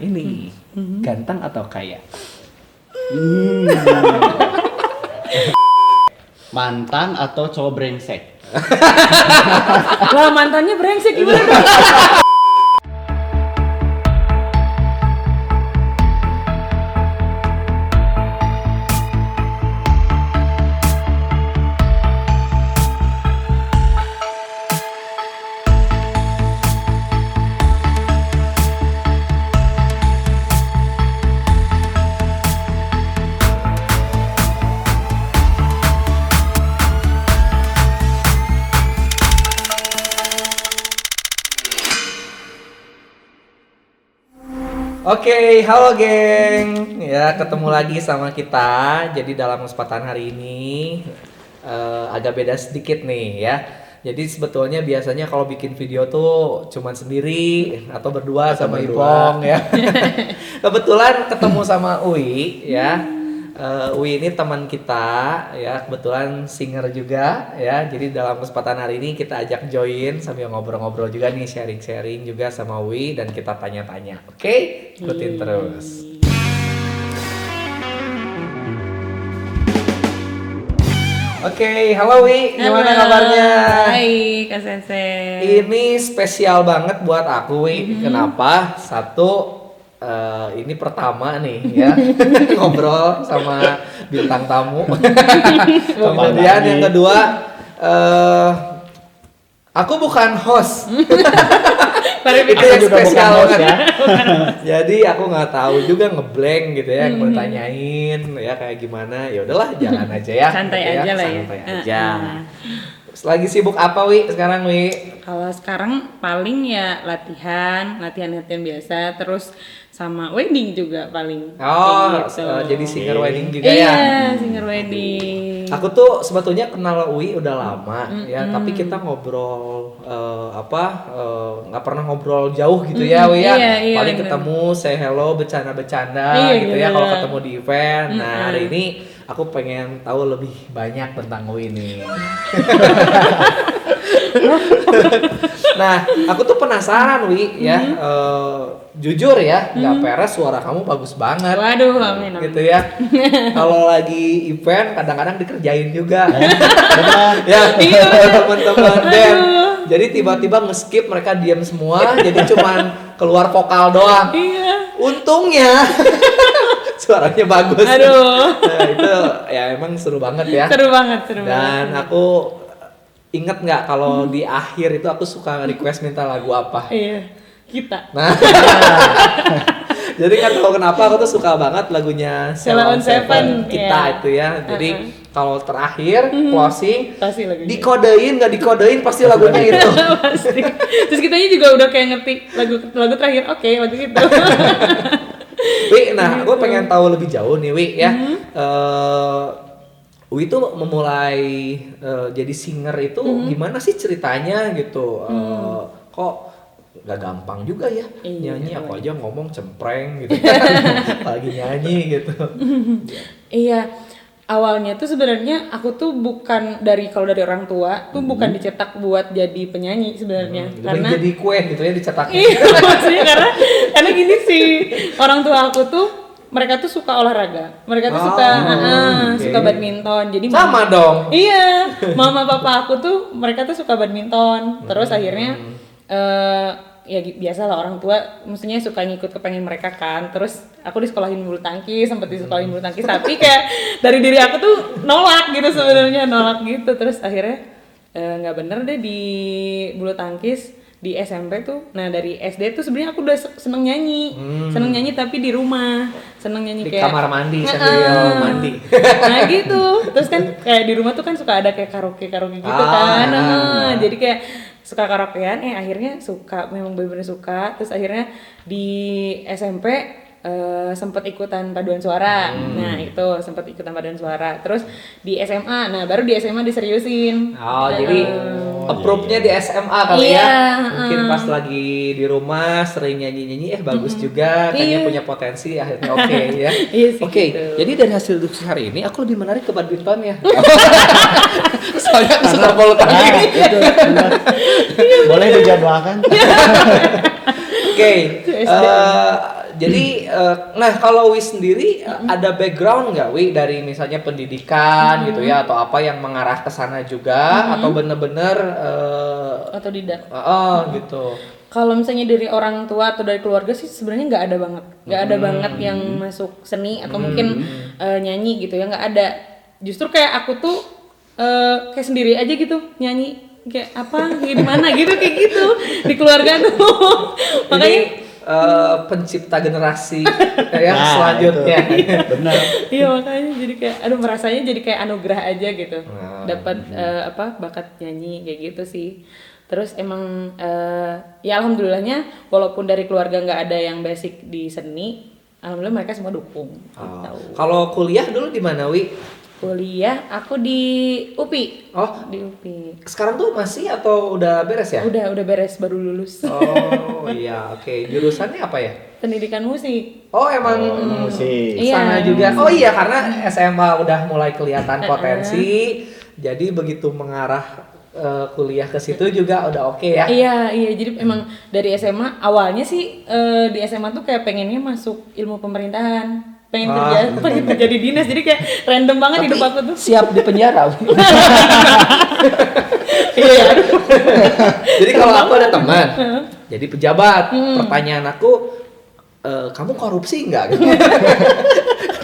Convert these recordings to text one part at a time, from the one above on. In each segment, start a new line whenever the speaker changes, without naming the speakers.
ini ganteng atau kaya?
Mantan atau cowok brengsek?
Lah mantannya brengsek gimana?
Oke, halo geng. Ya, ketemu lagi sama kita. Jadi dalam kesempatan hari ini agak beda sedikit nih ya. Jadi sebetulnya biasanya kalau bikin video tuh cuman sendiri atau berdua sama Ipong ya. Kebetulan ketemu sama Uwi ya. Uwi ini teman kita ya, kebetulan singer juga ya. Jadi dalam kesempatan hari ini kita ajak join sambil ngobrol-ngobrol juga nih, sharing-sharing juga sama Uwi dan kita tanya-tanya. Oke, ikutin terus. Oke, halo Wi, gimana kabarnya?
Baik, Kak Sese.
Ini spesial banget buat aku Wi. Kenapa? Satu, ini pertama nih ya ngobrol sama bintang tamu. Kemudian yang kedua, aku bukan host. Itu yang spesial banget ya. Jadi aku nggak tahu juga ngeblank gitu ya, yang bertanyain ya kayak gimana. Ya udahlah, jalan aja ya.
Santai
gitu
aja lah ya.
Santai aja. Lagi sibuk apa Wi sekarang Wi?
Kalau sekarang paling ya latihan biasa, terus sama wedding juga paling.
Oh,
gitu.
Jadi singer wedding juga ya?
Iya, singer wedding.
Aku tuh sebetulnya kenal Uwi udah lama ya, tapi kita ngobrol nggak pernah ngobrol jauh gitu ya Wi ya.
Iya,
Paling
bener.
ketemu, say hello, bercanda-bercanda gitu ya kalau ketemu di event. Nah, hari ini aku pengen tahu lebih banyak tentang Uwi nih. Nah, aku tuh penasaran Wi ya. Jujur ya, nggak peres, suara kamu bagus banget.
Waduh, amin.
Gitu ya. Kalau lagi event kadang-kadang dikerjain juga. Ya, teman-teman band. Jadi tiba-tiba nge-skip, mereka diam semua, jadi cuman keluar vokal doang.
Iya.
Untungnya suaranya bagus.
Aduh.
Nah, itu ya emang seru banget ya.
Seru banget.
Dan aku inget nggak kalau di akhir itu aku suka request minta lagu apa?
Iya. Kita.
Nah, jadi kan tahu kenapa aku tuh suka banget lagunya
Sheila on Seven,
kita
yeah.
itu ya. Jadi kalau terakhir closing
Pasti lagunya.
dikodein nggak dikodein pasti lagunya itu.
Pasti. Terus kitanya juga udah kayak ngerti lagu terakhir. Oke, lagu itu.
Wi, nah aku pengen tahu lebih jauh nih Wi ya. Wi tuh memulai jadi singer itu gimana sih ceritanya gitu? Kok nggak gampang juga ya, nyanyi aku aja ngomong cempreng gitu. Lagi nyanyi gitu.
Iya, awalnya tuh sebenarnya aku tuh bukan kalau dari orang tua tuh bukan dicetak buat jadi penyanyi sebenarnya, karena
jadi kue gitu ya dicetaknya.
iya, maksudnya karena gini sih, orang tua aku tuh mereka tuh suka olahraga, mereka tuh suka badminton, jadi
sama dong.
Iya, mama papa aku tuh mereka tuh suka badminton, terus akhirnya ya biasa lah orang tua mestinya suka ngikut kepengen mereka kan. Terus aku disekolahin bulu tangkis, sempat disekolahin bulu tangkis, tapi kayak dari diri aku tuh nolak gitu sebenarnya, gitu. Terus akhirnya nggak bener deh di bulu tangkis di SMP tuh. Nah dari SD tuh sebenarnya aku udah seneng nyanyi tapi di rumah, seneng nyanyi
Di
kayak
kamar mandi sambil mandi.
Nah gitu. Terus kan kayak di rumah tuh kan suka ada kayak karaoke gitu kan. Jadi kayak suka karaokean, akhirnya suka, memang bener-bener suka. Terus akhirnya di SMP sempat ikutan paduan suara. Nah itu sempat ikutan paduan suara. Terus di SMA, nah baru di SMA diseriusin.
Jadi approve-nya di SMA kali ya. Mungkin pas lagi di rumah sering nyanyi-nyanyi bagus juga, kayaknya punya potensi, akhirnya oke ya.
Iya sih,
Oke,
gitu.
jadi dari hasil diskusi hari ini aku lebih menarik ke badminton ya. Soalnya aku suka bulu tangkis.
Itu benar. Boleh dijadwalkan.
Oke,
Itu SD.
jadi nah kalau Wi sendiri ada background nggak Wi dari misalnya pendidikan gitu ya atau apa yang mengarah ke sana juga atau bener-bener
Otodidak.
gitu.
Kalau misalnya dari orang tua atau dari keluarga sih sebenarnya nggak ada banget yang masuk seni atau mungkin nyanyi gitu ya, nggak ada. Justru kayak aku tuh kayak sendiri aja gitu nyanyi, kayak apa gimana gitu kayak gitu di keluarga tuh. Makanya
Ini pencipta generasi ya
Nah,
selanjutnya.
itu. Benar.
iya makanya jadi kayak aduh merasanya jadi kayak anugerah aja gitu dapat bakat nyanyi kayak gitu sih. Terus emang ya alhamdulillahnya walaupun dari keluarga nggak ada yang basic di seni, alhamdulillah mereka semua dukung gitu.
Kalau kuliah dulu di mana Wi?
Kuliah aku di UPI.
Oh,
Di UPI.
sekarang tuh masih atau udah beres ya?
Udah beres baru lulus.
Oh iya, oke. Jurusannya apa ya?
Pendidikan musik.
Oh emang
Musik.
Iya.
sana juga. Oh iya karena SMA udah mulai kelihatan potensi. Jadi begitu mengarah kuliah ke situ juga udah oke ya.
Iya, jadi emang dari SMA awalnya sih di SMA tuh kayak pengennya masuk ilmu pemerintahan, pengen kerja di dinas, jadi kayak random banget hidup aku tuh.
Siap di penjara.
Iya.
Jadi kalau aku ada teman, jadi pejabat, pertanyaan aku, kamu korupsi nggak? Gitu.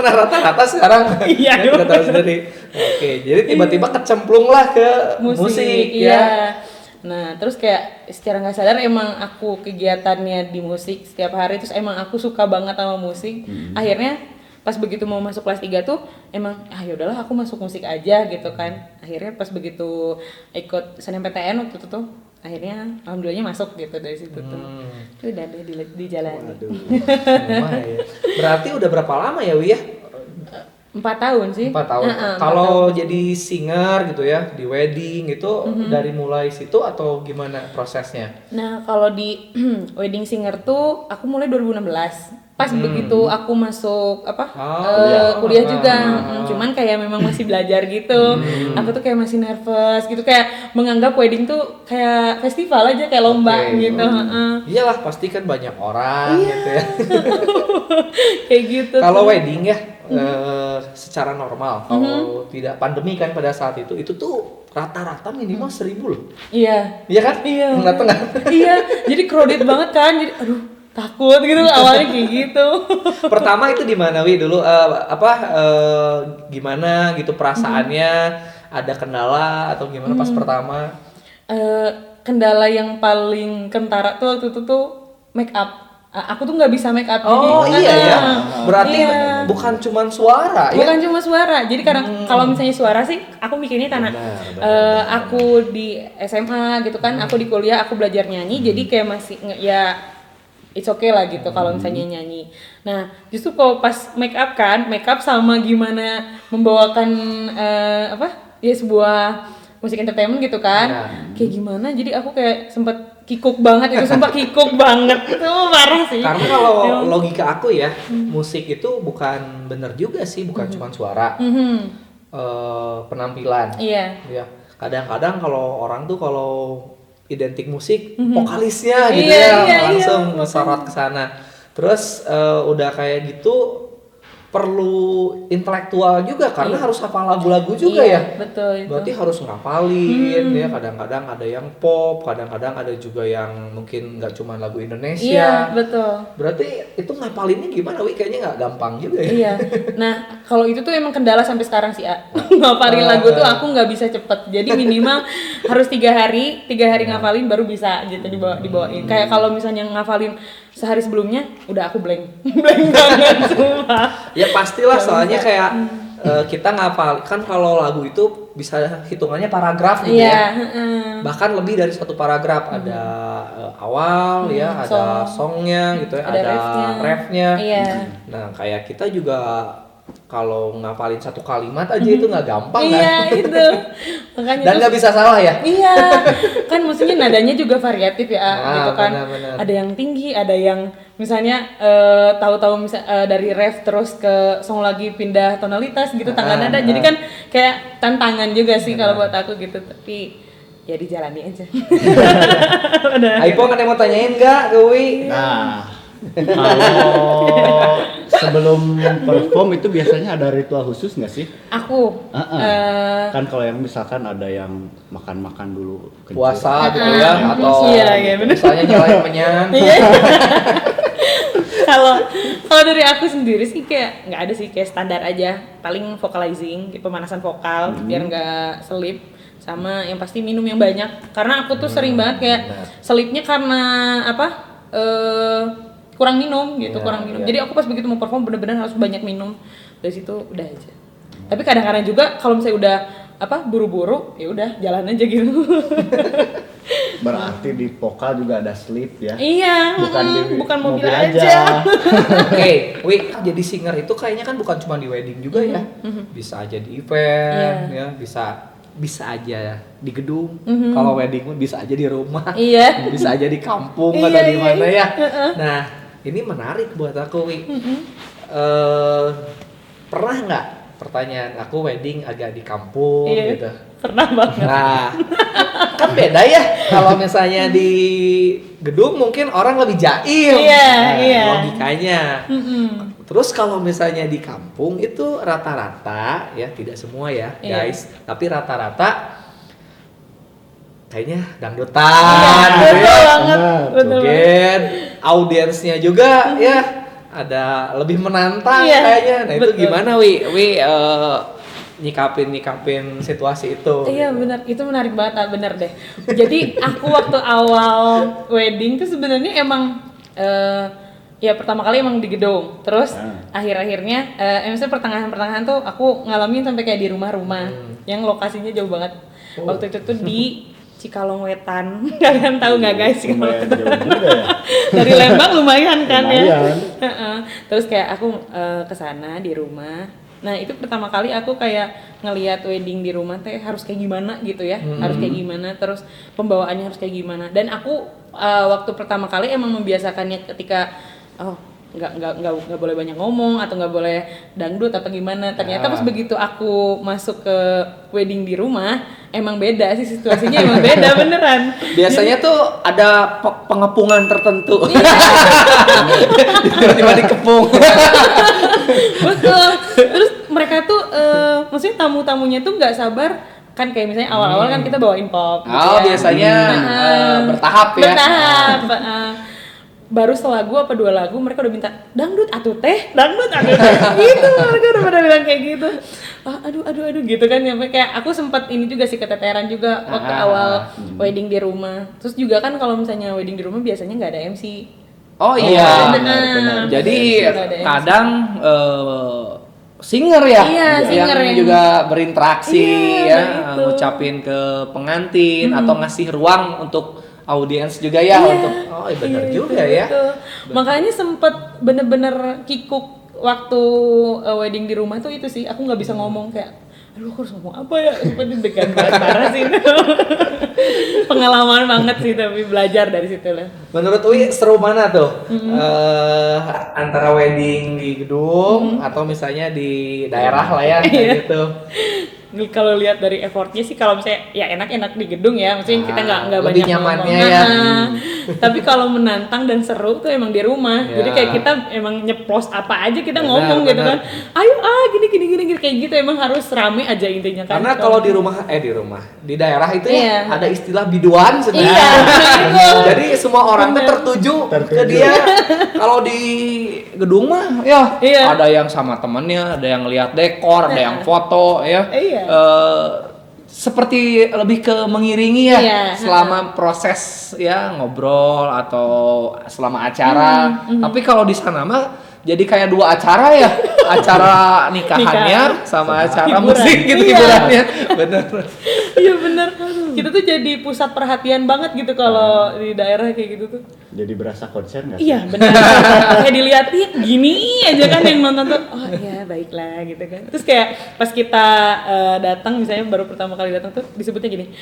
Karena rata-rata sekarang
Iya,
kita tahu sendiri. Oke, jadi tiba-tiba kecemplung lah ke musik ya.
Iya. Nah, terus kayak secara nggak sadar emang aku kegiatannya di musik setiap hari, terus emang aku suka banget sama musik. Akhirnya pas begitu mau masuk kelas 3 tuh emang ya udahlah aku masuk musik aja gitu kan. Akhirnya pas begitu ikut SNMPTN waktu itu tuh akhirnya alhamdulillahnya masuk gitu dari situ tuh. Udah deh di jalan.
Lumayan. Berarti udah berapa lama ya Wi ya?
4 tahun sih.
4 tahun.
Heeh, 4
Kalau
tahun.
jadi singer gitu ya di wedding itu dari mulai situ atau gimana prosesnya?
Nah, kalau di wedding singer tuh aku mulai 2016. Pas begitu aku masuk kuliah juga. Cuman kayak memang masih belajar gitu. Aku tuh kayak masih nervous gitu, kayak menganggap wedding tuh kayak festival aja, kayak lomba
Oke.
gitu. Heeh.
Iyalah pasti kan banyak orang gitu ya.
Kayak gitu.
Kalau wedding ya secara normal kalau tidak pandemi kan pada saat itu tuh rata-rata minimal 1.000 loh.
Iya.
Iya kan?
Iya.
Yang datang kan?
Iya, jadi crowded banget kan. Jadi aduh, takut gitu awalnya kayak gitu.
Pertama itu di mana Wi dulu gimana gitu perasaannya, ada kendala atau gimana pas pertama?
Kendala yang paling kentara tuh waktu itu tuh make up. Aku tuh nggak bisa make up.
Oh
jadi,
iya ya. Berarti
iya.
bukan cuman suara ya.
Bukan cuma suara. Jadi karena kalau misalnya suara sih aku mikirnya karena aku di SMA gitu kan, aku di kuliah aku belajar nyanyi, jadi kayak masih ya it's okay lah gitu kalau misalnya nyanyi. Nah, justru kalau pas make up sama gimana membawakan ya sebuah musik entertainment gitu kan.
Ya.
Kayak gimana? Jadi aku kayak sempet kikuk banget itu, sumpah kikuk banget. Itu parah sih.
Karena kalau logika aku ya, musik itu bukan bener juga sih, bukan cuma suara, penampilan.
Iya.
Ya, kadang-kadang kalau orang tuh kalau identik musik, vokalisnya gitu
Iya,
ya,
iya,
langsung ngesorot ke sana. Terus udah kayak gitu perlu intelektual juga karena harus hafal lagu-lagu juga
Iya,
ya.
betul itu.
Berarti harus ngapalin ya, kadang-kadang ada yang pop, kadang-kadang ada juga yang mungkin nggak cuma lagu Indonesia.
Iya, betul.
Berarti itu ngapalinnya gimana Wi? Kayaknya nggak gampang juga ya.
Iya. Nah, kalau itu tuh emang kendala sampai sekarang sih, ngapalin lagu tuh aku nggak bisa cepet. Jadi minimal harus 3 hari ngapalin baru bisa gitu dibawain. Kayak kalau misalnya ngapalin sehari sebelumnya, udah aku blank, blank banget sumpah.
Ya pastilah soalnya kayak kita ngapal kan kalau lagu itu bisa hitungannya paragraf gitu
Iya.
ya. Bahkan lebih dari satu paragraf ada awal ya, ada songnya gitu ya,
Ada
ada refnya.
Iya.
Nah kayak kita juga kalau ngapalin satu kalimat aja itu nggak gampang
Iya
kan.
itu. Makanya
Dan
terus-
nggak bisa salah ya.
Iya, kan maksudnya nadanya juga variatif ya, gitu kan.
benar-benar.
Ada yang tinggi, ada yang misalnya tahu-tahu dari ref terus ke song lagi pindah tonalitas gitu, tangga nada. Jadi kan kayak tantangan juga sih kalau buat aku gitu. Tapi ya dijalani aja.
Aipong ada yang mau tanyain nggak, Dewi?
Nah, kalau sebelum perform itu biasanya ada ritual khusus nggak sih?
Aku
Kan kalau yang misalkan ada yang makan-makan dulu kencur.
Puasa gitu ya, atau
iya, bener.
misalnya nyalain menyan.
Iya. Kalau dari aku sendiri sih kayak nggak ada sih, kayak standar aja, paling vocalizing, pemanasan vokal biar nggak selip, sama yang pasti minum yang banyak, karena aku tuh sering banget kayak selipnya karena apa kurang minum gitu,
Iya,
kurang minum.
iya.
Jadi aku pas begitu mau perform bener-bener harus banyak minum, dari situ udah aja. Tapi kadang-kadang juga kalau misalnya udah buru-buru ya udah jalan aja gitu.
Berarti di vokal juga ada sleep ya?
Iya, bukan mobil aja.
Oke, Wi, jadi singer itu kayaknya kan bukan cuma di wedding juga ya. Bisa aja di event, ya, bisa aja di gedung. Kalau wedding pun bisa aja di rumah.
Iya.
Bisa aja di kampung
Iya,
atau di mana
iya.
ya. Nah, ini menarik buat aku, Wi. Pernah nggak pertanyaan aku wedding agak di kampung
Iya,
gitu?
pernah banget.
Nah, kan beda ya. Kalau misalnya di gedung mungkin orang lebih jaim.
Iya,
Nah,
iya.
logikanya. Terus kalau misalnya di kampung itu rata-rata ya, tidak semua ya,
Iya.
guys. Tapi rata-rata kayaknya dangdutan, gitu
Betul
ya.
banget. Betul banget.
Joget, audiensnya juga ya ada lebih menantang
Iya,
kayaknya. Nah, itu
betul.
gimana Wi nyikapin situasi itu?
Iya
gitu.
benar, itu menarik banget, benar deh. Jadi aku waktu awal wedding tuh sebenarnya emang ya pertama kali emang di gedung, terus akhir-akhirnya misalnya pertengahan tuh aku ngalamin sampai kayak di rumah-rumah yang lokasinya jauh banget. Waktu itu tuh di Cikalong Wetan. Kalian tahu nggak guys?
Lumayan jauh juga ya.
Dari Lembang lumayan kan ya.
Lumayan.
Terus kayak aku kesana di rumah. Nah itu pertama kali aku kayak ngelihat wedding di rumah teh harus kayak gimana gitu ya, harus kayak gimana, terus pembawaannya harus kayak gimana. Dan aku waktu pertama kali emang membiasakannya ketika nggak boleh banyak ngomong atau nggak boleh dangdut apa gimana. Ternyata pas begitu aku masuk ke wedding di rumah emang beda sih situasinya, emang beda beneran.
Biasanya tuh ada pengepungan tertentu. Tiba-tiba dikepung.
Betul. Terus mereka tuh maksudnya tamu-tamunya tuh nggak sabar kan, kayak misalnya awal-awal kan kita bawain pop gitu ya.
Biasanya bertahap ya.
Bertahap. Baru selagu apa 2 lagu mereka udah minta dangdut atuh teh gitu, mereka udah pada bilang kayak gitu. Aduh gitu kan, sampai kayak aku sempat ini juga sih, keteteran juga waktu awal wedding di rumah. Terus juga kan kalau misalnya wedding di rumah biasanya nggak ada MC.
Oh iya.
benar.
Jadi
Nggak ada MC.
kadang singer ya,
Iya, singer
yang
yang-
juga berinteraksi
Iya,
ya,
gitu.
ngucapin ke pengantin atau ngasih ruang untuk audiens juga ya, untuk bener
Iya,
juga
itu,
ya.
betul. Makanya sempet bener-bener kikuk waktu wedding di rumah tuh itu sih, aku nggak bisa ngomong kayak, aduh aku harus ngomong apa ya, seperti degan banget parah sih itu. Pengalaman banget sih, tapi belajar dari situ lah.
Menurut Uwi seru mana tuh antara wedding di gedung atau misalnya di daerah lah ya kayak gitu?
Kalau lihat dari effortnya sih, kalau misalnya ya enak-enak di gedung ya, maksudnya kita nggak
lebih
banyak
nyamannya
ngomong.
ya.
Tapi kalau menantang dan seru tuh emang di rumah.
Ya.
Jadi kayak kita emang nyeplos apa aja kita
Benar,
ngomong gitu
benar.
kan. Ayo gini kayak gitu, emang harus rame aja intinya kan.
Karena kalau di rumah di daerah itu ya
Iya.
ada istilah biduan sebenarnya.
Iya.
Jadi semua orang tuh tertuju ke dia. Kalau di gedung mah ya
Iya.
ada yang sama temennya, ada yang lihat dekor, ada yang foto ya.
Iya.
Seperti lebih ke mengiringi ya
Iya.
selama proses ya ngobrol atau selama acara. Tapi kalau di sana mah jadi kayak 2 acara ya, acara nikahannya sama acara
hiburan.
musik gitu
Iya.
hiburannya. Bener.
Iya bener. Kita tuh jadi pusat perhatian banget gitu kalau di daerah kayak gitu tuh.
Jadi berasa konser nggak sih?
Iya benar. Kayak diliatin gini aja kan yang nonton tuh. Oh iya baiklah gitu kan. Terus kayak pas kita datang, misalnya baru pertama kali datang tuh disebutnya gini.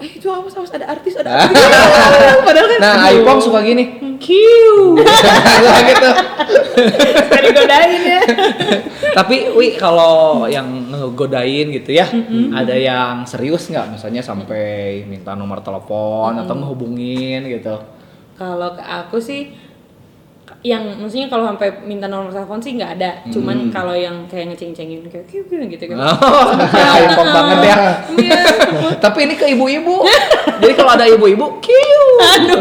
Itu awas ada artis. Padahal kan.
Nah, Aipong suka gini.
Kiu.
Suka gitu.
Suka digodain ya.
Tapi Wi, kalau yang ngegodain gitu ya, ada yang serius nggak? Misalnya sampai minta nomor telepon atau ngehubungin gitu.
Kalau ke aku sih yang maksudnya kalau sampai minta nomor telepon sih nggak ada, cuman kalau yang kayak ngeceng-cengin kayak gitu gitu.
Oh, iPhone banget ya.
Iya.
Tapi ini ke ibu-ibu. Jadi kalau ada ibu-ibu, kiu.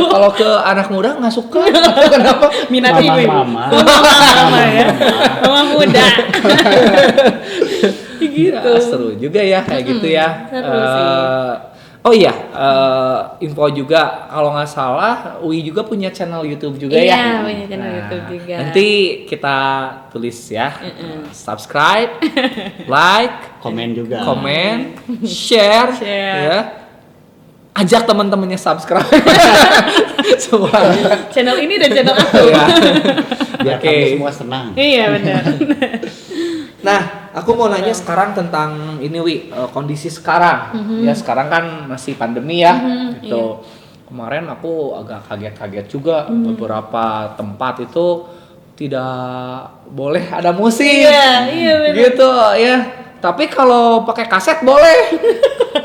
Kalau ke anak muda nggak suka. Kenapa?
Minat ibu.
Mama.
Mama ya. Mama muda. Gitu.
Ya, seru juga ya kayak gitu ya.
Seru sih.
Oh iya, info juga kalau nggak salah, Ui juga punya channel YouTube juga ya.
Iya, punya channel YouTube juga.
Nanti kita tulis ya, subscribe, like,
Komen juga.
komen, share,
Share.
ya. Ajak teman-temannya subscribe. Semua.
Channel ini dan channel aku.
Ya.
Biar
Oke.
kami semua senang.
Iya benar.
Nah, aku mau nanya sekarang tentang ini Wi, kondisi sekarang. Ya sekarang kan masih pandemi ya. Gitu. Kemarin aku agak kaget-kaget juga beberapa tempat itu tidak boleh ada musik.
Iya benar.
Gitu ya. Tapi kalau pakai kaset boleh.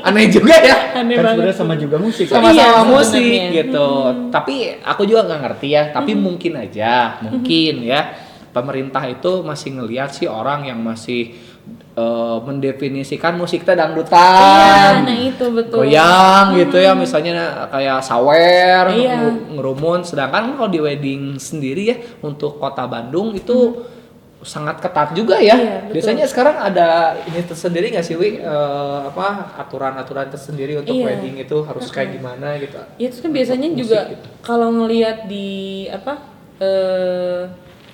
Aneh juga ya.
Aneh
Kan
banget.
sebenarnya sama juga musik.
Sama-sama
Iya,
musik
sebenarnya.
gitu. Tapi aku juga nggak ngerti ya. Tapi mungkin aja, mungkin ya. Pemerintah itu masih ngelihat sih orang yang masih mendefinisikan musik teh
Iya,
dangdutan.
nah itu betul.
Goyang gitu ya, misalnya kayak sawer,
Iya.
ngerumun. Sedangkan kalau di wedding sendiri ya untuk Kota Bandung itu sangat ketat juga ya.
Iya, betul.
Biasanya sekarang ada ini tersendiri nggak sih Wi? Aturan-aturan tersendiri untuk
Iya.
wedding itu harus kayak gimana gitu?
Ya itu kan biasanya
Musik
juga
gitu.
kalau ngelihat di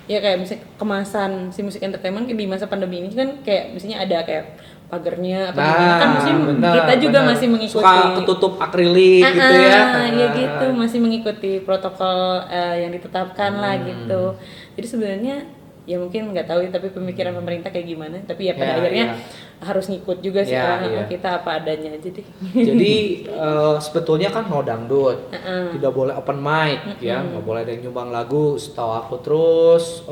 ya kayak misalnya kemasan si musik entertainment di masa pandemi ini kan kayak misalnya ada kayak pagernya atau gimana kan maksudnya
benar,
kita juga
benar.
masih mengikuti
Suka ketutup akrilik gitu ya.
ya gitu masih mengikuti protokol yang ditetapkan lah gitu. Jadi sebenarnya ya mungkin nggak tahu ya, tapi pemikiran pemerintah kayak gimana, tapi ya pada
Ya,
akhirnya
ya.
harus ngikut juga sih
Ya,
karena
iya.
kita apa adanya aja deh.
Jadi sebetulnya kan mau dangdut, tidak boleh open mic ya, nggak boleh ada yang nyumbang lagu. Setahu aku terus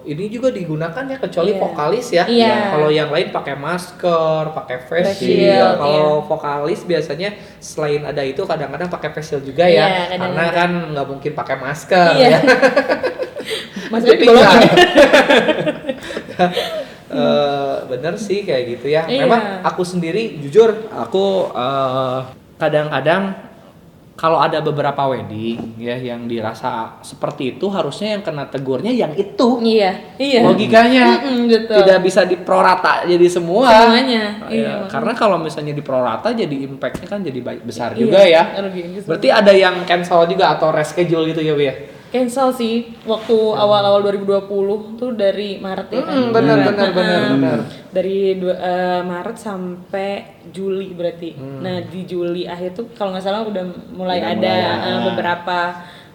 ini juga digunakan ya kecuali
Iya.
vokalis ya.
Iya.
Kalau yang lain pakai masker, pakai face
Face
shield.
shield,
Kalau vokalis biasanya selain ada itu kadang-kadang pakai face shield juga ya,
Iya,
karena
kadang-kadang.
kan nggak mungkin pakai masker
Iya.
ya.
Maksudnya
Tapi
digolongin.
Bener sih kayak gitu ya.
Iya.
Memang aku sendiri jujur aku kadang-kadang kalau ada beberapa wedding ya yang dirasa seperti itu harusnya yang kena tegurnya yang itu.
Iya, iya.
Logikanya
betul.
tidak bisa diprorata jadi semua.
Semuanya,
Ya,
iya.
karena kalau misalnya diprorata jadi impactnya kan jadi besar
Iya,
juga ya.
rugi.
Berarti ada yang cancel juga atau reschedule gitu ya Bu ya?
Cancel sih waktu awal-awal 2020 tuh dari Maret ya kan.
Benar.
Dari Maret sampai Juli berarti. Nah, di Juli akhir tuh kalau nggak salah udah mulai
Udah
ada
mulai,
beberapa.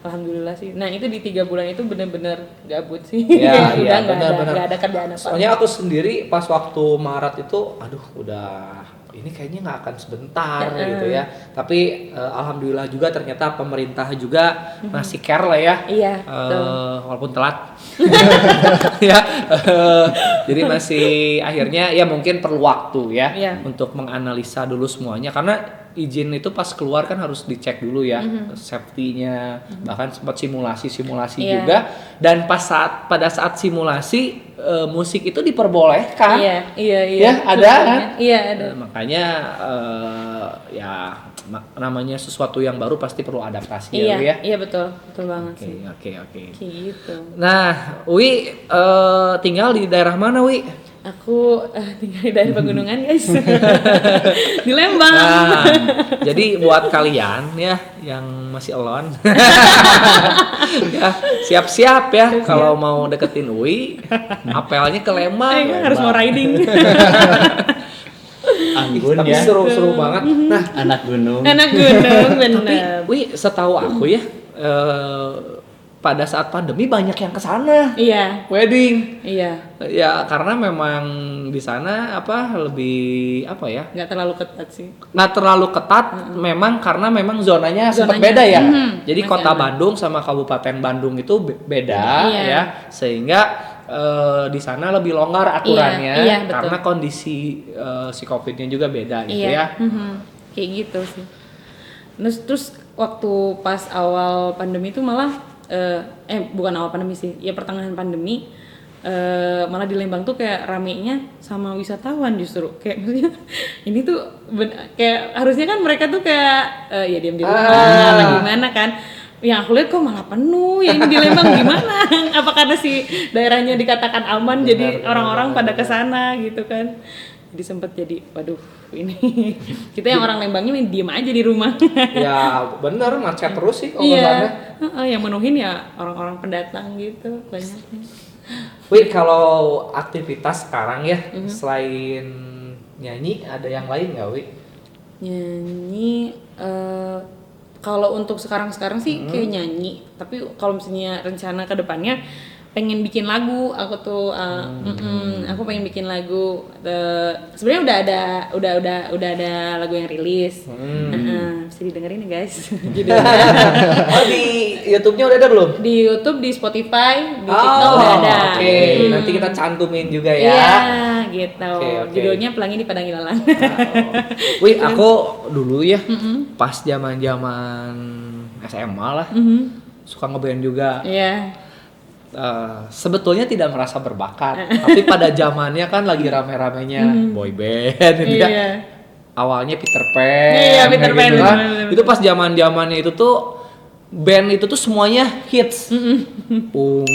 Alhamdulillah sih. Nah, itu di 3 bulan itu bener-bener gabut sih.
Iya,
Udah
iya,
nggak
benar.
ada kerjaan apa.
Soalnya aku sendiri pas waktu Maret itu, aduh udah ini kayaknya nggak akan sebentar gitu ya. Tapi alhamdulillah juga ternyata pemerintah juga masih care lah ya.
Iya,
Walaupun telat. Ya. Jadi masih akhirnya ya mungkin perlu waktu ya
Iya.
untuk menganalisa dulu semuanya karena izin itu pas keluar kan harus dicek dulu ya safety-nya, bahkan sempat simulasi
Iya.
juga dan pada saat simulasi musik itu diperbolehkan.
Iya.
Ya, ada kan?
Iya, ada.
Makanya ya namanya sesuatu yang baru pasti perlu adaptasi
Iya,
ya.
iya betul banget sih.
Oke.
Kayak gitu.
Nah, Wi tinggal di daerah mana, Wi?
Aku tinggal di daerah pegunungan guys. Di Lembang.
Nah, jadi buat kalian ya yang masih alone, ya siap-siap ya kalau mau deketin Ui, apelnya ke Lembang.
Harus mau riding.
Anggun
Tapi
ya.
seru banget. Nah,
Anak gunung.
Anak gunung
tapi
bener.
Wi setahu aku ya, pada saat pandemi banyak yang kesana
Iya,
wedding.
iya.
Ya karena memang di sana lebih apa ya?
Nggak terlalu ketat sih.
Nah terlalu ketat memang karena memang zonanya sempat
Zonanya.
beda ya. Jadi
Masih
kota
aman.
Bandung sama Kabupaten Bandung itu beda
Iya.
ya, sehingga di sana lebih longgar aturannya
Iya, betul.
karena kondisi si COVID-nya juga beda gitu
Iya.
ya.
Kayak gitu sih. Terus waktu pas awal pandemi itu malah bukan awal pandemi sih, ya pertengahan pandemi malah di Lembang tuh kayak ramenya sama wisatawan justru kayak maksudnya ini tuh kayak harusnya kan mereka tuh kayak ya diam di rumah lagi gimana kan. Yang aku lihat kok malah penuh ya, ini di Lembang gimana? Apa karena si daerahnya dikatakan aman jadi orang-orang pada kesana gitu kan? Jadi sempet jadi waduh ini kita yang orang Lembangnya main diem aja di rumah.
Ya bener, macet terus sih kalau
Iya,
sana.
yang menuhin ya orang-orang pendatang gitu banyaknya.
Wih, kalau aktivitas sekarang ya selain nyanyi ada yang lain nggak, Wi?
Nyanyi kalau untuk sekarang sih kayak nyanyi, tapi kalau misalnya rencana ke depannya pengen bikin lagu aku tuh aku pengen bikin lagu. Sebenarnya udah ada lagu yang rilis. Bisa didengerin ya guys. Judulnya.
Oh, di YouTube-nya udah ada belum?
Di YouTube, di Spotify, di TikTok udah ada.
Oke. Nanti kita cantumin juga ya.
Iya, gitu.
Oke.
Judulnya Pelangi di Padang Ilalang.
Wih, aku dulu ya pas zaman-zaman SMA lah suka ngeband juga.
Iya.
Sebetulnya tidak merasa berbakat, tapi pada zamannya kan lagi rame-ramenya boy band gitu ya.
Iya.
Awalnya Peter Pan.
Iya, Peter
kayak gitu
Pan,
kan.
bener-bener.
Itu pas zamannya itu tuh band itu tuh semuanya hits. Ungu,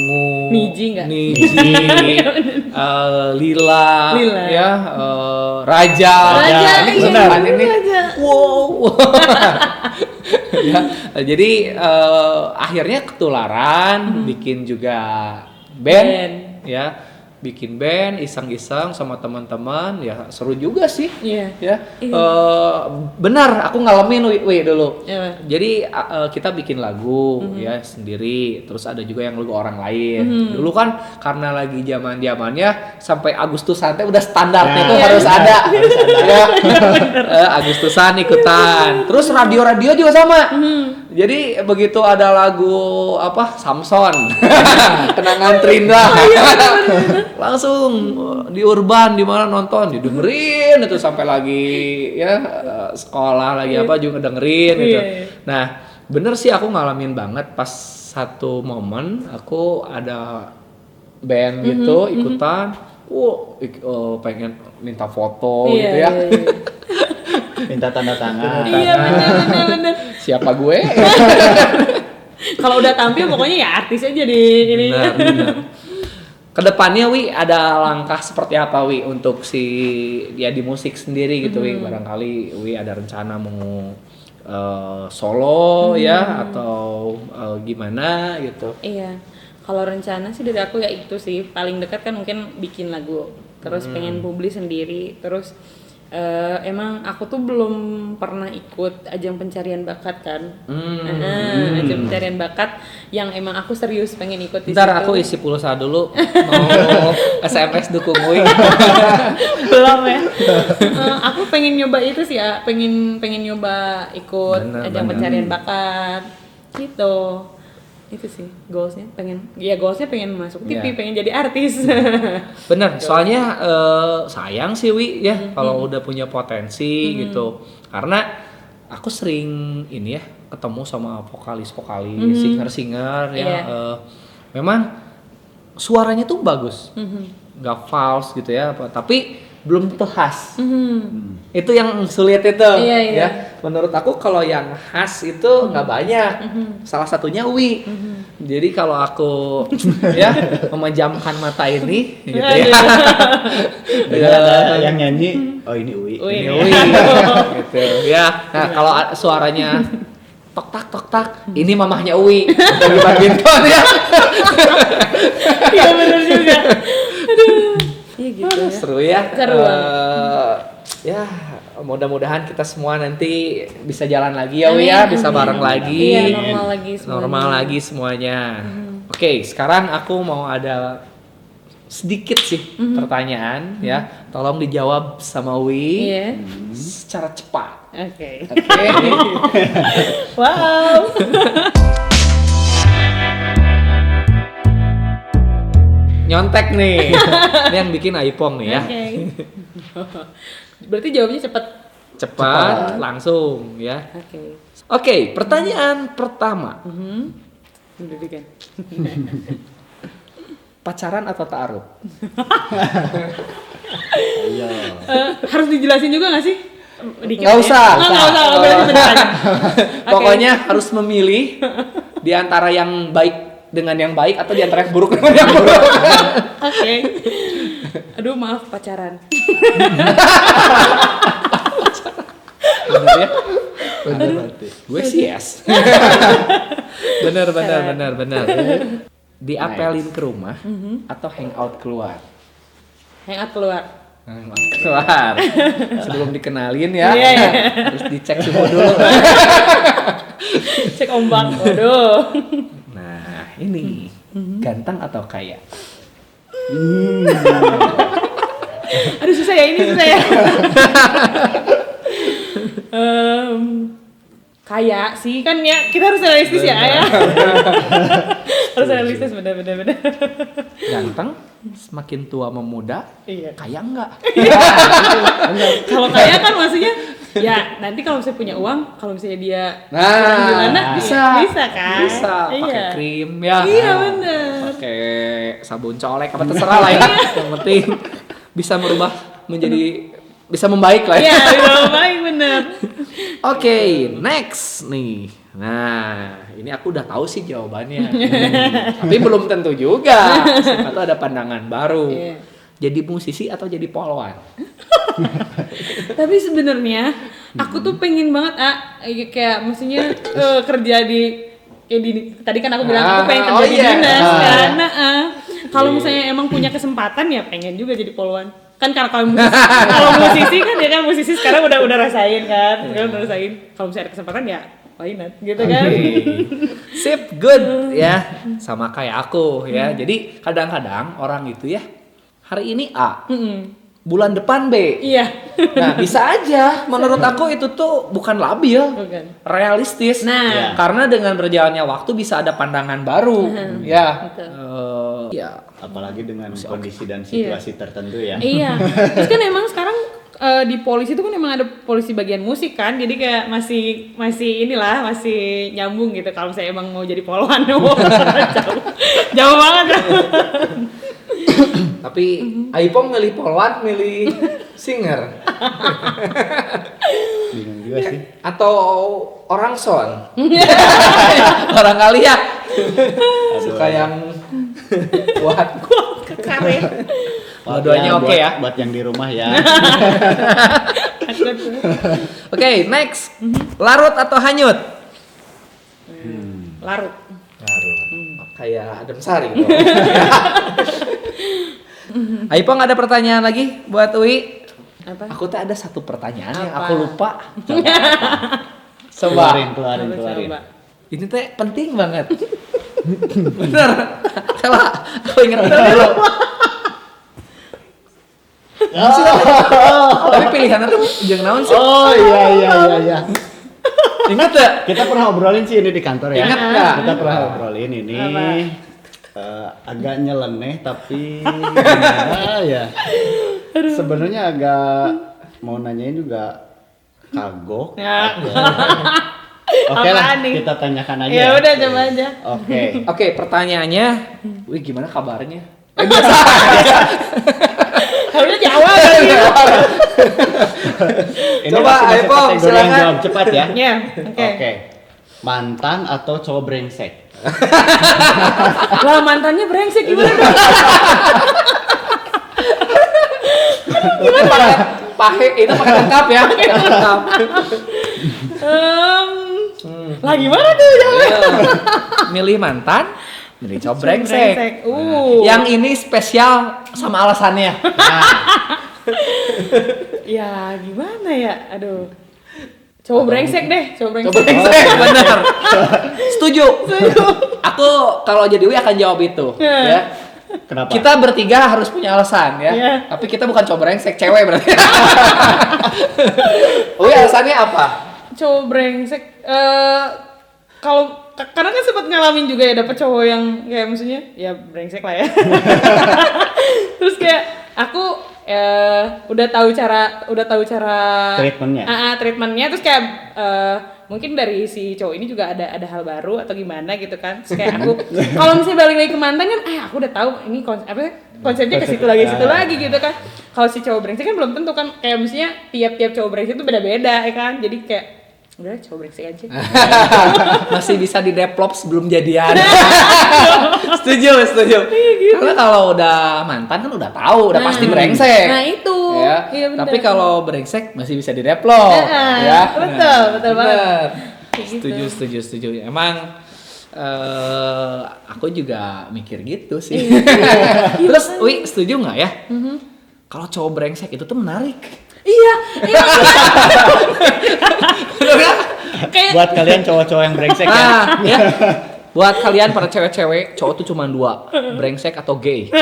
Niji nggak?
Niji, Lila,
Lila.
ya, Raja.
Raja,
Ini
iya,
kesukaan ini.
Raja.
Wow. Ya, jadi akhirnya ketularan bikin juga band, ya. Bikin band iseng-iseng sama teman-teman, ya seru juga sih.
Iya.
Ya, benar aku ngalamin wi dulu.
Iya.
Jadi kita bikin lagu ya sendiri, terus ada juga yang lagu orang lain. Dulu kan karena lagi zamannya sampai Agustusan teh udah standarnya tuh harus ada. Ya. Agustusan ikutan. Terus radio juga sama. Jadi begitu ada lagu apa Samson, kenangan Trinda. Langsung di urban di mana nonton didengerin itu sampai lagi ya sekolah lagi apa juga dengerin gitu. Nah bener sih aku ngalamin banget pas satu momen aku ada band gitu ikutan, pengen minta foto gitu ya.
Minta tanda tangan.
Iya benar.
Siapa gue?
Kalau udah tampil pokoknya ya artis aja di ini.
Benar. Kedepannya Wi ada langkah seperti apa Wi untuk si ya di musik sendiri gitu Wi, barangkali Wi ada rencana mau solo ya atau gimana gitu.
Iya. Kalau rencana sih dari aku ya itu sih paling dekat kan mungkin bikin lagu, terus pengen publis sendiri, terus emang aku tuh belum pernah ikut ajang pencarian bakat kan. Ajang pencarian bakat yang emang aku serius pengen ikut di
Ntar
situ.
aku isi pulsa dulu mau SMS dukung Wi.
Belum ya. Aku pengen nyoba itu sih ya, pengen nyoba ikut ajang pencarian bakat gitu. Itu sih goalsnya, goalsnya pengen masuk TV, pengen jadi artis.
Bener, soalnya sayang sih Wi ya kalau udah punya potensi gitu. Karena aku sering ini ya ketemu sama vokalis singer ya. Memang suaranya tuh bagus, nggak false gitu ya. Tapi belum tentu khas. Itu yang sulit itu.
Iya.
Ya. Menurut aku kalau yang khas itu nggak banyak. Salah satunya Wi. Jadi kalau aku ya memejamkan mata ini gitu ya.
Ada yang nyanyi, oh ini Uwi.
Ini Wi. Gitu ya. Nah, kalau suaranya tok tak, ini mamahnya Uwi dari badminton ya.
Iya benar juga. Aduh. Iya gitu ya.
Seru ya.
Seru
Ya, mudah-mudahan kita semua nanti bisa jalan lagi ya Wi ya, bisa bareng lagi.
Iya, normal lagi semuanya.
Normal lagi semuanya. Oke, sekarang aku mau ada sedikit sih pertanyaan ya. Tolong dijawab sama Wi
Iya.
secara cepat.
Oke.
Oke.
Wow.
nyontek nih. Ini yang bikin Aipong nih ya.
Oke. Berarti jawabnya cepat.
Cepat, langsung ya.
Oke.
Oke, pertanyaan pertama.
Udah kan.
Pacaran atau ta'aruf?
Iya.
Harus dijelasin juga nggak sih? Dikit
Nggak
ya?
usah.
Nggak usah. Berarti bener aja. Oke.
Pokoknya harus memilih di antara yang baik dengan yang baik atau di antara yang buruk dengan yang buruk.
Oke. Aduh maaf pacaran.
Bener ya?
Bener berarti.
Gue sih yes. bener. Diapelin ke rumah atau hangout keluar?
Hangout keluar.
Hangout keluar. Sebelum dikenalin ya.
Iya.
Terus dicek suhu dulu.
Cek ombak. Waduh.
Nah, ini ganteng atau kaya?
Aduh susah ya ini susah ya. Kayak sih kan ya kita harus realistis ya ya. Harus realistis bener.
Ganteng, semakin tua memuda,
Iya.
kaya enggak?
Kalau kaya kan maksudnya ya nanti kalau misalnya punya uang, kalau misalnya dia
Nah,
kurang gimana
bisa.
bisa kan?
Bisa, pakai
Iya.
krim ya.
Iya bener.
Pakai sabun colek apa terserah lah ya. Yang penting bisa merubah menjadi bisa membaik lah ya.
Iya, bisa baik bener.
Oke, next nih. Nah, ini aku udah tahu sih jawabannya. Tapi belum tentu juga. Siapa tahu ada pandangan baru.
Iya.
Jadi musisi atau jadi polwan?
Tapi sebenarnya aku tuh pengen banget kayak maksudnya kerja di kayak di tadi kan aku bilang aku pengen kerja di dinas karena kalau misalnya emang punya kesempatan ya pengen juga jadi polwan. Kan karena kalau musisi kan ya kan musisi sekarang udah rasain kan. Sekarang udah rasain. Kalau misalnya ada kesempatan ya why not gitu kan.
Sip, good ya. Sama kayak aku ya. Jadi kadang-kadang orang itu ya hari ini A, bulan depan B.
Iya.
Nah, bisa aja. Menurut aku itu tuh bukan labil,
Bukan.
realistis.
Nah.
Karena dengan berjalannya waktu bisa ada pandangan baru, ya.
Betul.
Ya.
Apalagi dengan kondisi dan situasi tertentu ya.
Iya. Terus kan emang sekarang di polisi itu kan emang ada polisi bagian musik kan, jadi kayak masih masih nyambung gitu kalau saya emang mau jadi polwan. Jauh banget.
Tapi Aipong milih polwan, milih singer
Bingung juga sih.
atau orang son. Orang kali ya suka yang kuat.
Karet.
Dua-duanya oke ya.
Buat yang di rumah ya.
Oke, next. Larut atau hanyut?
Larut.
Larut. Kayak Adem Sari dong. Aipong ada pertanyaan lagi buat Uwi?
Apa?
Aku tuh ada satu pertanyaan yang
Apa?
aku lupa.
Keluarin.
Coba.
Ini teh penting banget. Bener. Coba aku ingat dulu. Tapi pilihannya tuh jeung naon sih?
Oh iya.
Ingat gak?
Kita pernah obrolin sih ini di kantor ya.
Ingat nggak?
Kita pernah obrolin ini.
Apa?
Agak nyeleneh tapi gimana ya. Sebenarnya agak mau nanyain juga kagok.
Ya.
Oke lah,
Apaan nih?
kita tanyakan aja.
Ya udah coba aja.
Oke.
Oke, pertanyaannya, wih gimana kabarnya?
Harusnya jawab kan ya.
Ini
Coba,
masih
Aipong,
kategori yang
silakan.
jawab cepat ya.
Ya, oke.
Oke. Mantan atau cowok brengsek?
Lah mantannya brengsek gimana dong?
Pakai itu pakai lengkap ya. Lengkap.
Lah gimana tuh jawabnya?
Milih mantan, milih cowok brengsek.
Brengsek.
Yang ini spesial sama alasannya. Nah,
Ya gimana ya? Aduh. Cowok brengsek deh, cowok brengsek.
cowok brengsek, bener. Setuju. Aku kalau jadi Wi akan jawab itu. Ya.
Kenapa?
Kita bertiga harus punya alasan ya.
Iya.
Tapi kita bukan cowok brengsek, cewek berarti. Wi alasannya apa?
Cowok brengsek kalau karena kan sempat ngalamin juga ya dapet cowok yang kayak maksudnya ya brengsek lah ya. Terus kayak aku udah tahu cara treatmentnya terus kayak mungkin dari si cowok ini juga ada hal baru atau gimana gitu kan. Terus kayak aku kalau misalnya balik lagi ke mantan kan aku udah tahu ini konsepnya ke situ lagi gitu kan. Kalau si cowok brengsek kan belum tentu kan, kayak misalnya tiap cowok brengsek itu beda-beda ya kan. Jadi kayak udah cowok brengsek aja.
Masih bisa didevelop sebelum jadian. Setuju.
Gitu.
Karena kalau udah mantan kan udah tahu, udah pasti brengsek.
Nah itu.
Ya.
Iya, bener.
Tapi kalau brengsek masih bisa didevelop. Ya.
Betul banget. Kayak
Setuju. Emang aku juga mikir gitu sih. Terus, Wi, setuju nggak ya? Kalau cowok brengsek itu tuh menarik.
Iya.
Kayak buat kalian cowok-cowok yang brengsek ya.
Ya. Buat kalian para cewek-cewek, cowok tuh cuma 2, brengsek atau gay.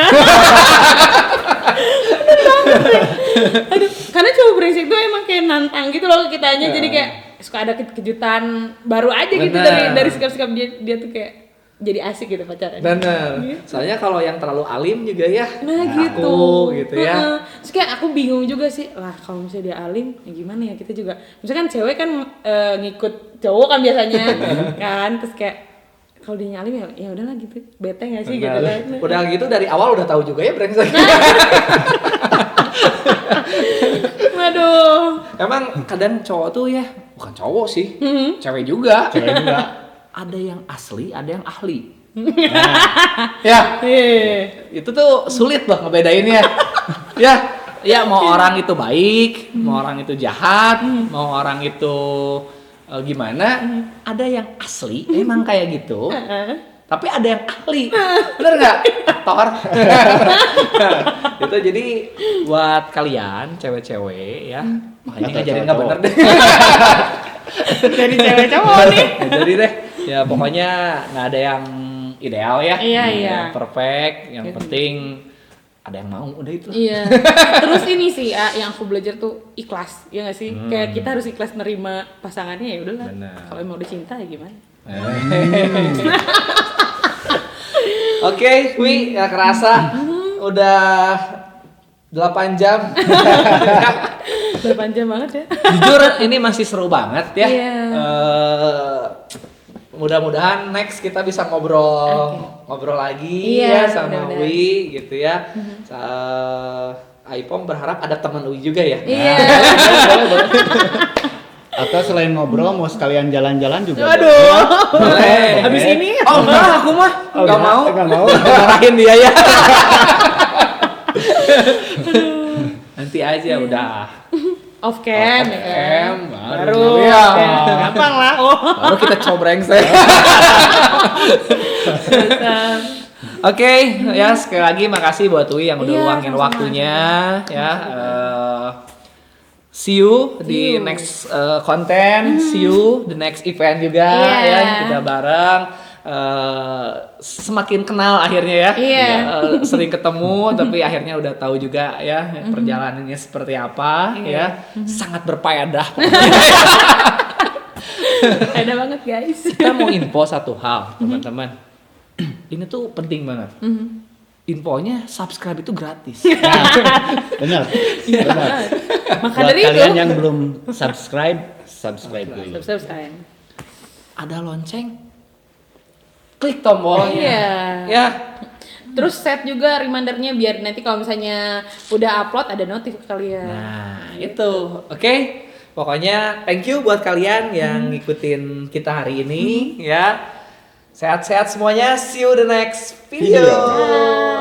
Aduh, karena cowok brengsek tuh emang kayak nantang gitu loh kitanya, jadi kayak suka ada kejutan baru aja gitu dari sikap-sikap dia tuh kayak jadi asik gitu pacaran.
Bener. Soalnya kalau yang terlalu alim juga ya.
Nah
gitu ya.
Terus kayak aku bingung juga sih, lah kalau misalnya dia alim, ya gimana ya kita juga. Misalkan cewek kan ngikut cowok kan biasanya, kan. Terus kayak kalau dia alim ya udahlah gitu, bete nggak sih gitu kan.
Udah gitu dari awal udah tahu juga ya brengsek.
Waduh.
Emang kadang cowok tuh ya, bukan cowok sih, cewek juga. Ada yang asli, ada yang ahli. Ya, itu tuh sulit loh ngebedainnya. Ya mau orang itu baik, mau orang itu jahat, mau orang itu gimana, ada yang asli, emang kayak gitu. Tapi ada yang ahli, bener nggak? Aktor. Itu jadi buat kalian cewek-cewek ya, makanya ngajarin nggak bener deh.
Dari cewek cowok nih.
Jadi deh, ya pokoknya nggak ada yang ideal ya.
Iya.
Perfect, yang penting ada yang mau, udah itu.
Iya. Terus ini sih yang aku belajar tuh ikhlas, ya nggak sih? Kayak kita harus ikhlas nerima pasangannya, ya udahlah. Kalau emang udah cinta ya gimana?
Oke, Wi, nggak kerasa udah 8 jam.
8 jam banget ya.
Jujur ini masih seru banget ya.
Iya.
Mudah-mudahan next kita bisa ngobrol lagi
Iya,
ya sama
mudah-mudahan.
Wi gitu ya. Aipom berharap ada teman Wi juga ya.
Iya.
Atau selain ngobrol mau sekalian jalan-jalan juga.
Aduh.
Boleh.
Habis ini.
Oh enggak, aku mah enggak mau.
Enggak mau.
Marahin dia ya. Nanti aja udah.
Off cam,
Off
ya kan?
cam,
Baru.
ya.
Gampang lah.
Baru kita cobrengset. Oke, ya sekali lagi makasih buat Wi yang udah
Iya,
luangin
sama-sama.
waktunya ya. See you di next konten, see you the next event juga
Iya.
ya, kita bareng. Semakin kenal akhirnya ya.
Iya.
Sering ketemu tapi akhirnya udah tahu juga ya perjalanannya seperti apa ya. Sangat berfaedah.
Ada banget guys.
Kita mau info satu hal, teman-teman. Ini tuh penting banget. Infonya subscribe itu gratis.
Benar.
Maka
Buat
dari itu.
kalian yang belum subscribe dulu.
Subscribe.
Ada lonceng. Klik tombolnya.
Iya.
Ya.
Terus set juga remindernya biar nanti kalau misalnya udah upload ada notif ke kalian.
Nah, itu. Oke. Pokoknya thank you buat kalian yang ngikutin kita hari ini ya. Sehat-sehat semuanya. See you the next video.
Bye.